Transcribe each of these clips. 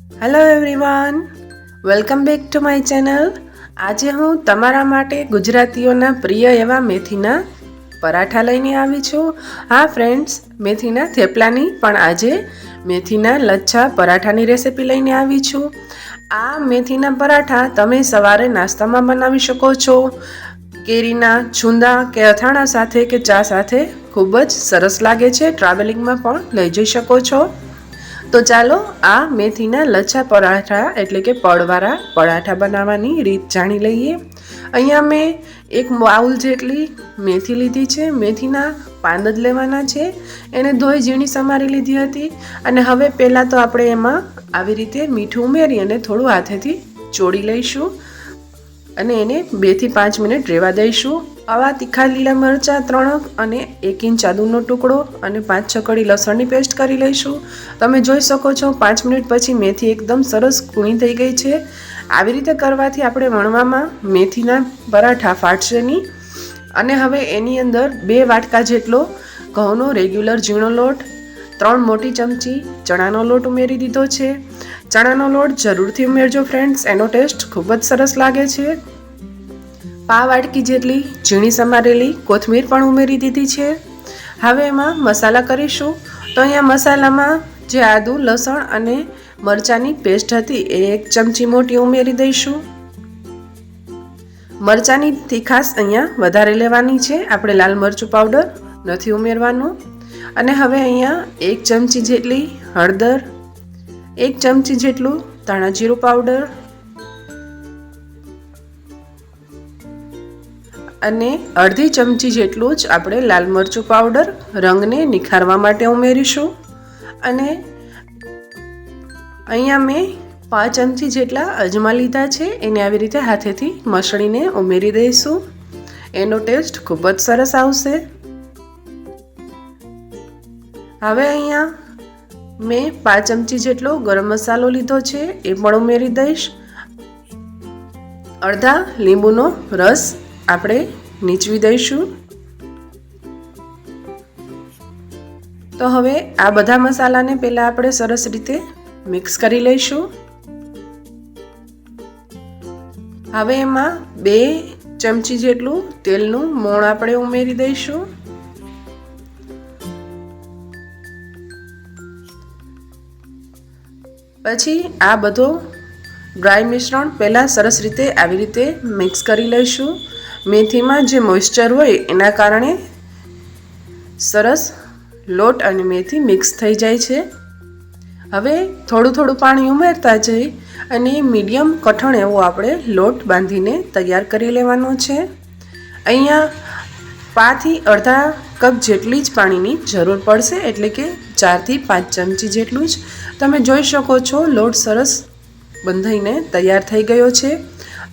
Hello everyone, welcome back to my channel. આજે હું તમારા માટે ગુજરાતીઓના પ્રિય એવા મેથીના પરાઠા લઈને આવી છું. હા ફ્રેન્ડ્સ, મેથીના થેપલાની પણ આજે મેથીના લચ્છા પરાઠાની રેસિપી લઈને આવી છું. આ મેથીના પરાઠા તમે સવારે નાસ્તામાં બનાવી શકો છો. કેરીના છુંદા કે અથાણા સાથે કે ચા સાથે ખૂબ જ સરસ લાગે છે. ટ્રાવેલિંગમાં પણ લઈ જઈ શકો છો. તો ચાલો આ મેથીના લચ્છા પરાઠા એટલે કે પડવાળા પરાઠા બનાવવાની રીત જાણી લઈએ. અહીંયા મેં એક બાઉલ જેટલી મેથી લીધી છે. મેથીના પાન જ લેવાના છે. એને ધોઈ ઝીણી સમારી લીધી હતી. અને હવે પહેલાં તો આપણે એમાં આવી રીતે મીઠું ઉમેરી અને થોડું હાથેથી ચોળી લઈશું અને એને 2 થી 5 મિનિટ રહેવા દઈશું. આવા તીખા લીલા મરચાં 3 અને 1 ઇંચ આદુનો ટુકડો અને 5-6 કળી લસણની પેસ્ટ કરી લઈશું. તમે જોઈ શકો છો 5 મિનિટ પછી મેથી એકદમ સરસ કૂણી થઈ ગઈ છે. આવી રીતે કરવાથી આપણે વણવામાં મેથીના પરાઠા ફાટશે નહીં. અને હવે એની અંદર 2 વાટકા જેટલો ઘઉંનો રેગ્યુલર ઝીણો લોટ, 3 મોટી ચમચી ચણાનો લોટ ઉમેરી દીધો છે. ચણાનો લોટ જરૂરથી ઉમેરજો ફ્રેન્ડ્સ, એનો ટેસ્ટ ખૂબ જ સરસ લાગે છે. પા વાટકી જેટલી ઝીણી સમારેલી કોથમીર પણ ઉમેરી દીધી છે. હવે એમાં મસાલા કરીશું. તો અહીંયા મસાલામાં જે આદુ, લસણ અને મરચાંની પેસ્ટ હતી એ 1 ચમચી મોટી ઉમેરી દઈશું. મરચાંની તીખાશ અહીંયા વધારે લેવાની છે, આપણે લાલ મરચું પાવડર નથી ઉમેરવાનું. અને હવે અહીંયા 1 ચમચી જેટલી હળદર, 1 ચમચી જેટલું ધાણા જીરું પાવડર અને અડધી ચમચી જેટલું જ આપણે લાલ મરચું પાવડર રંગને નિખારવા માટે ઉમેરીશું. અને અહીંયા મેં 5 ચમચી જેટલા અજમા લીધા છે, એને આવી રીતે હાથેથી મસળીને ઉમેરી દઈશું. એનો ટેસ્ટ ખૂબ જ સરસ આવશે. હવે અહીંયા મેં 5 ચમચી જેટલો ગરમ મસાલો લીધો છે, એ પણ ઉમેરી દઈશ. અડધા લીંબુનો રસ આપણે નીચવી દઈશું. તો હવે આ બધા મસાલાને પહેલાં આપણે સરસ રીતે મિક્સ કરી લઈશું. હવે એમાં 2 ચમચી જેટલું તેલનું મોણ આપણે ઉમેરી દઈશું. પછી આ બધો ડ્રાય મિશ્રણ પહેલાં સરસ રીતે આવી રીતે મિક્સ કરી લઈશું. મેથીમાં જે મોઇસ્ચર હોય એના કારણે સરસ લોટ અને મેથી મિક્સ થઈ જાય છે. હવે થોડું થોડું પાણી ઉમેરતા જઈ અને મીડિયમ કઠણ એવો આપણે લોટ બાંધીને તૈયાર કરી લેવાનો છે. અહીંયા 5 થી અડધા કપ જેટલી જ પાણીની જરૂર પડશે, એટલે કે 4 થી 5 ચમચી જેટલું જ. તમે જોઈ શકો છો લોટ સરસ બંધાઈને તૈયાર થઈ ગયો છે.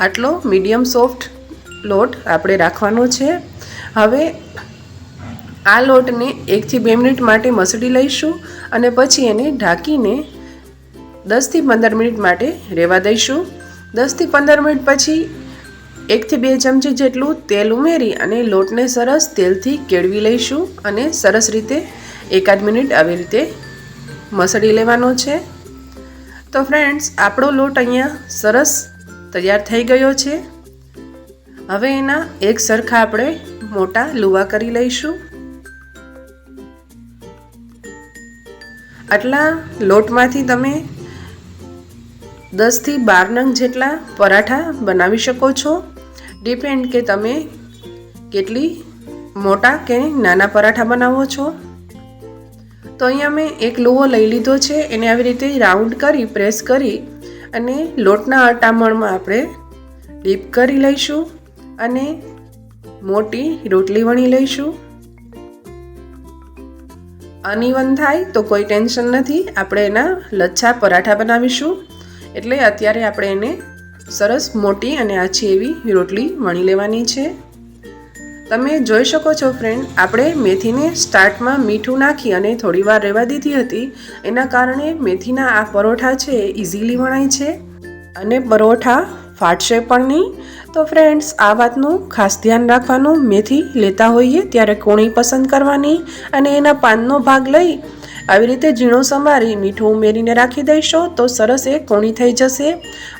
આટલો મીડિયમ સોફ્ટ લોટ આપણે રાખવાનો છે. હવે આ લોટને 1 થી 2 મિનિટ માટે મસળી લઈશું અને પછી એને ઢાંકીને 10 થી 15 મિનિટ માટે રહેવા દઈશું. 10 થી 15 મિનિટ પછી 1 થી 2 ચમચી જેટલું તેલ ઉમેરી અને લોટને સરસ તેલથી કેળવી લઈશું અને સરસ રીતે 1-8 મિનિટ આવી રીતે મસળી લેવાનો છે. તો ફ્રેન્ડ્સ, આપણો લોટ અહીંયા સરસ તૈયાર થઈ ગયો છે. હવે એના એક સરખા આપણે મોટા લુવા કરી લઈશું. આટલા લોટમાંથી તમે 10 થી 12 નંગ જેટલા પરાઠા બનાવી શકો છો. ડિપેન્ડ કે તમે કેટલી મોટા કે નાના પરાઠા બનાવો છો. તો અહીંયા મેં એક લુવો લઈ લીધો છે, એને આવી રીતે રાઉન્ડ કરી પ્રેસ કરી અને લોટના અટામણમાં આપણે ડીપ કરી લઈશું અને મોટી રોટલી વણી લઈશું. અનઇવન થાય તો કોઈ ટેન્શન નથી, આપણે એના લચ્છા પરાઠા બનાવીશું. એટલે અત્યારે આપણે એને સરસ મોટી અને આછી એવી રોટલી વણી લેવાની છે. તમે જોઈ શકો છો ફ્રેન્ડ, આપણે મેથીને સ્ટાર્ટમાં મીઠું નાખી અને થોડી વાર રહેવા દીધી હતી. એના કારણે મેથીના આ પરોઠા છે એ ઇઝીલી વણાય છે અને પરોઠા ફાટશે પણ નહીં. તો ફ્રેન્ડ્સ, આ વાતનું ખાસ ધ્યાન રાખવાનું. મેથી લેતા હોઈએ ત્યારે કોણી પસંદ કરવાની અને એના પાનનો ભાગ લઈ આવી રીતે ઝીણો સમારી મીઠું ઉમેરીને રાખી દઈશું તો સરસ એ કોણી થઈ જશે.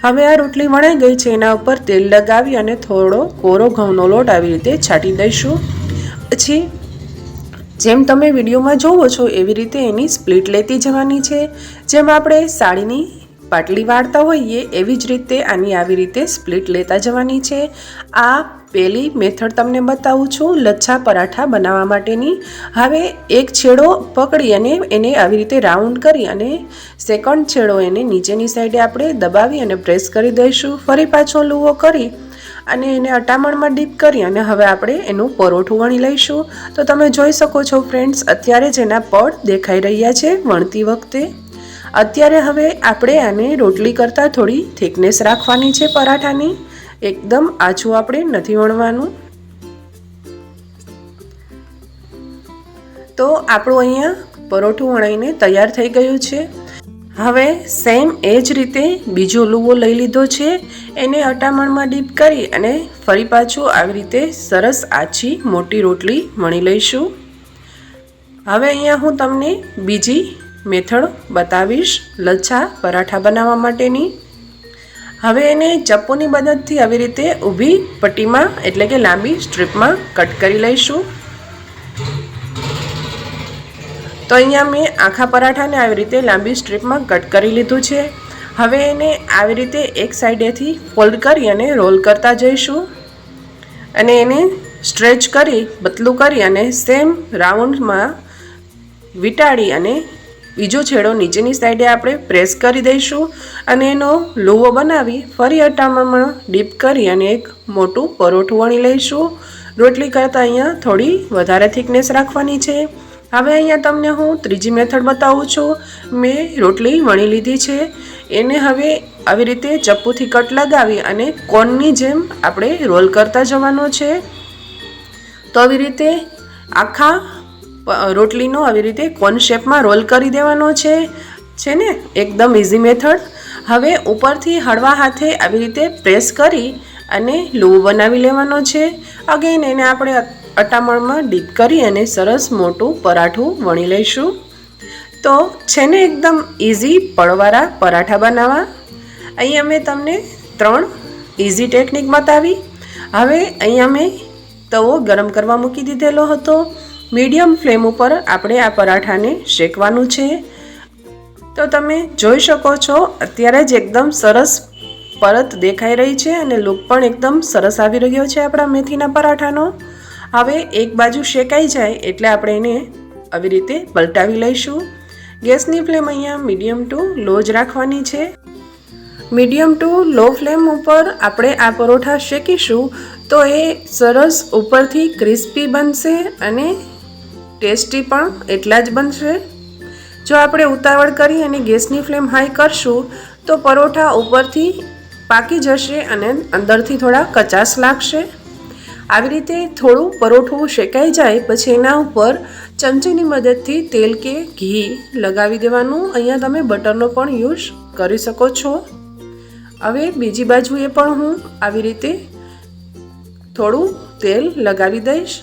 હવે આ રોટલી વણાઈ ગઈ છે, એના ઉપર તેલ લગાવી અને થોડો કોરો ઘઉંનો લોટ આવી રીતે છાંટી દઈશું. પછી જેમ તમે વિડીયોમાં જોવો છો એવી રીતે એની સ્પ્લિટ લેતી જવાની છે. જેમ આપણે સાડીની પાટલી વાળતા હોઈએ એવી જ રીતે આની આવી રીતે સ્પ્લિટ લેતા જવાની છે. આ પહેલી મેથડ તમને બતાવું છું લચ્છા પરાઠા બનાવવા માટેની. હવે એક છેડો પકડી અને એને આવી રીતે રાઉન્ડ કરી અને સેકન્ડ છેડો એને નીચેની સાઈડે આપણે દબાવી અને પ્રેસ કરી દઈશું. ફરી પાછો લુવો કરી અને એને અટામણમાં ડીપ કરી અને હવે આપણે એનું પરોઠું વણી લઈશું. તો તમે જોઈ શકો છો ફ્રેન્ડ્સ, અત્યારે જ એના પડ દેખાઈ રહ્યા છે વણતી વખતે. અત્યારે હવે આપણે આને રોટલી કરતાં થોડી થિકનેસ રાખવાની છે પરાઠાની. એકદમ આછું આપણે નથી વણવાનું. તો આપણું અહીંયા પરોઠું વણાઈને તૈયાર થઈ ગયું છે. હવે સેમ એ જ રીતે બીજો લુવો લઈ લીધો છે, એને અટામણમાં ડીપ કરી અને ફરી પાછું આવી રીતે સરસ આછી મોટી રોટલી વણી લઈશું. હવે અહીંયા હું તમને બીજી મેથડ બતાવીશ લચ્છા પરાઠા બનાવવા માટેની. હવે એને ચપ્પુની મદદથી આવી રીતે ઊભી પટ્ટીમાં એટલે કે લાંબી સ્ટ્રીપમાં કટ કરી લઈશું. તો અહીંયા મેં આખા પરાઠાને આવી રીતે લાંબી સ્ટ્રીપમાં કટ કરી લીધું છે. હવે એને આવી રીતે એક સાઈડેથી ફોલ્ડ કરી અને રોલ કરતા જઈશું અને એને સ્ટ્રેચ કરી પતલું કરી અને સેમ રાઉન્ડમાં વીંટાળી અને બીજો છેડો નીચેની સાઈડે આપણે પ્રેસ કરી દઈશું અને એનો લુવો બનાવી ફરી અટામણમાં ડીપ કરી અને એક મોટું પરોઠું વણી લઈશું. રોટલી કરતાં અહીંયા થોડી વધારે થિકનેસ રાખવાની છે. હવે અહીંયા તમને હું ત્રીજી મેથડ બતાવું છું. મેં રોટલી વણી લીધી છે, એને હવે આવી રીતે ચપ્પુથી કટ લગાવી અને કોનની જેમ આપણે રોલ કરતા જવાનો છે. તો આવી રીતે આખા રોટલીનો આવી રીતે કોન શેપમાં રોલ કરી દેવાનો છે ને એકદમ ઇઝી મેથડ. હવે ઉપરથી હળવા હાથે આવી રીતે પ્રેસ કરી અને લુવો બનાવી લેવાનો છે. અગેન એને આપણે અટામણમાં ડીપ કરી અને સરસ મોટું પરાઠું વણી લઈશું. તો છે ને એકદમ ઇઝી પડવાળા પરાઠા બનાવવા. અહીંયા મેં તમને 3 ઇઝી ટેકનિક બતાવી. હવે અહીંયા મેં તવો ગરમ કરવા મૂકી દીધેલો હતો. મીડિયમ ફ્લેમ ઉપર આપણે આ પરાઠાને શેકવાનું છે. તો તમે જોઈ શકો છો અત્યારે જ એકદમ સરસ પરત દેખાઈ રહી છે અને લુક પણ એકદમ સરસ આવી રહ્યો છે આપણા મેથીના પરાઠાનો. હવે એક બાજુ શેકાઈ જાય એટલે આપણે એને આવી રીતે પલટાવી લઈશું. ગેસની ફ્લેમ અહીંયા મીડિયમ ટુ લો જ રાખવાની છે. મીડિયમ ટુ લો ફ્લેમ ઉપર આપણે આ પરોઠા શેકીશું તો એ સરસ ઉપરથી ક્રિસ્પી બનશે અને ટેસ્ટી પણ એટલા જ બનશે. જો આપણે ઉતાવળ કરી અને ગેસની ફ્લેમ હાઈ કરશું તો પરોઠા ઉપરથી પાકી જશે અને અંદરથી થોડા કચાશ લાગશે. આવી રીતે થોડું પરોઠું શેકાઈ જાય પછી એના ઉપર ચમચીની મદદથી તેલ કે ઘી લગાવી દેવાનું. અહીંયા તમે બટરનો પણ યુઝ કરી શકો છો. હવે બીજી બાજુએ પણ હું આવી રીતે થોડું તેલ લગાવી દઈશ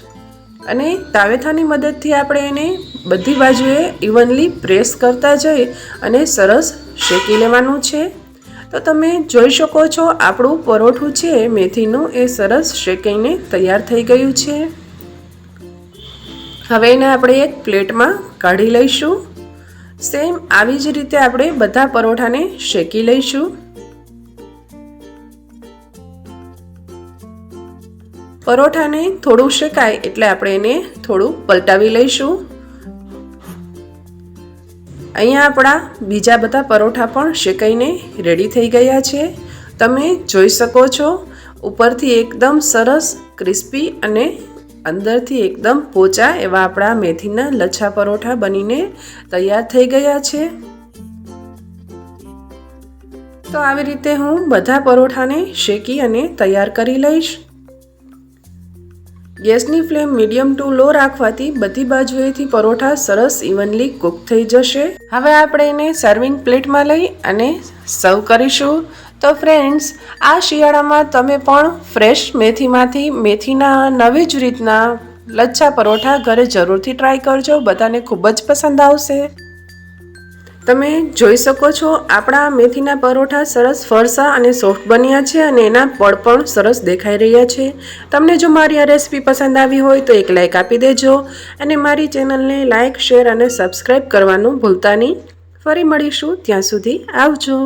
અને તાવેથાની મદદથી આપણે એને બધી બાજુએ ઇવનલી પ્રેસ કરતા જઈ અને સરસ શેકી લેવાનું છે. તો તમે જોઈ શકો છો આપણું પરોઠું છે મેથીનું એ સરસ શેકાઈને તૈયાર થઈ ગયું છે. હવે એને આપણે એક પ્લેટમાં કાઢી લઈશું. સેમ આવી જ રીતે આપણે બધા પરોઠાને શેકી લઈશું. પરોઠાને થોડું શેકાય એટલે આપણે એને થોડું પલટાવી લઈશું. અહીંયા આપણા બીજા બધા પરોઠા પણ શેકાઈને રેડી થઈ ગયા છે. તમે જોઈ શકો છો ઉપરથી એકદમ સરસ ક્રિસ્પી અને અંદરથી એકદમ પોચા એવા આપણા મેથીના લચ્છા પરોઠા બનીને તૈયાર થઈ ગયા છે. તો આવી રીતે હું બધા પરોઠાને શેકી અને તૈયાર કરી લઈશ. ગેસની ફ્લેમ મીડિયમ ટુ લો રાખવાથી બધી બાજુએથી પરોઠા સરસ ઇવનલી કૂક થઈ જશે. હવે આપણે એને સર્વિંગ પ્લેટમાં લઈ અને સર્વ કરીશું. તો ફ્રેન્ડ્સ, આ શિયાળામાં તમે પણ ફ્રેશ મેથીમાંથી મેથીના નવી જ રીતના લચ્છા પરોઠા ઘરે જરૂરથી ટ્રાય કરજો. બધાને ખૂબ જ પસંદ આવશે. તમે જોઈ શકો છો આપણા મેથીના પરોઠા સરસ ફરસા અને સોફ્ટ બન્યા છે અને એના પડ પણ સરસ દેખાઈ રહ્યા છે. તમને જો મારી આ રેસીપી પસંદ આવી હોય તો એક લાઇક આપી દેજો અને મારી ચેનલને લાઇક, શેર અને સબસ્ક્રાઈબ કરવાનું ભૂલતા નહીં. ફરી મળીશું, ત્યાં સુધી આવજો.